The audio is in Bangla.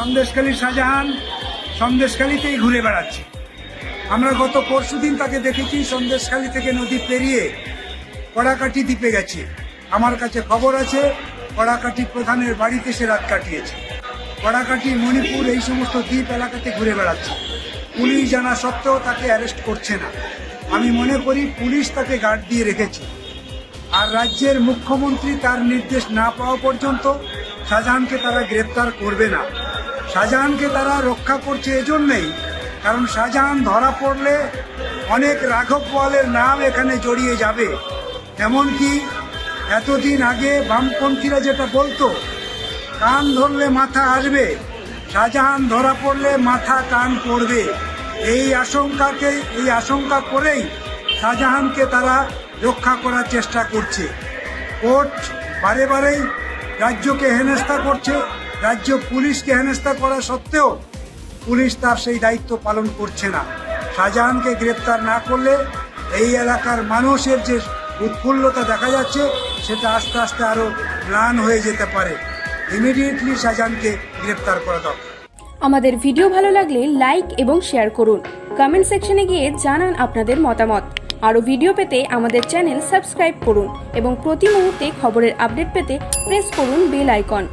সন্দেশখালী শাহজাহান সন্দেশখালীতেই ঘুরে বেড়াচ্ছে। আমরা গত পরশুদিন তাকে দেখেছি সন্দেশখালী থেকে নদী পেরিয়ে কড়াকাঠি দ্বীপে গেছে। আমার কাছে খবর আছে কড়াকাঠি প্রধানের বাড়িতে সে রাত কাটিয়েছে। কড়াকাঠি, মণিপুর এই সমস্ত দ্বীপ এলাকাতে ঘুরে বেড়াচ্ছে। পুলিশ জানা সত্ত্বেও তাকে অ্যারেস্ট করছে না। আমি মনে করি পুলিশ তাকে গার্ড দিয়ে রেখেছে। আর রাজ্যের মুখ্যমন্ত্রী তার নির্দেশ না পাওয়া পর্যন্ত শাহজাহানকে তারা গ্রেপ্তার করবে না। শাহজাহানকে তারা রক্ষা করছে এজন্যই কারণ শাহজাহান ধরা পড়লে অনেক রাঘব বোয়ালের নাম এখানে জড়িয়ে যাবে। এমনকি এতদিন আগে বামপন্থীরা যেটা বলতো কান ধরলে মাথা আসবে, শাহজাহান ধরা পড়লে মাথা কান পড়বে, এই আশঙ্কা করেই শাহজাহানকে তারা রক্ষা করার চেষ্টা করছে। কোর্ট বারে বারেই রাজ্যকে হেনস্থা করছে, রাজ্য পুলিশকে হেনস্থা করা সত্ত্বেও পুলিশ তার সেই দায়িত্ব পালন করছে না। শাহজাহানকে গ্রেপ্তার না করলে এই এলাকার মানুষের যে উৎফুল্লতা দেখা যাচ্ছে সেটা আস্তে আস্তে আরও ম্লান হয়ে যেতে পারে। ইমিডিয়েটলি শাহজাহানকে গ্রেপ্তার করা দরকার। আমাদের ভিডিও ভালো লাগলে লাইক এবং শেয়ার করুন। কমেন্ট সেকশনে গিয়ে জানান আপনাদের মতামত। আরও ভিডিও পেতে আমাদের চ্যানেল সাবস্ক্রাইব করুন এবং প্রতি মুহূর্তে খবরের আপডেট পেতে প্রেস করুন বেল আইকন।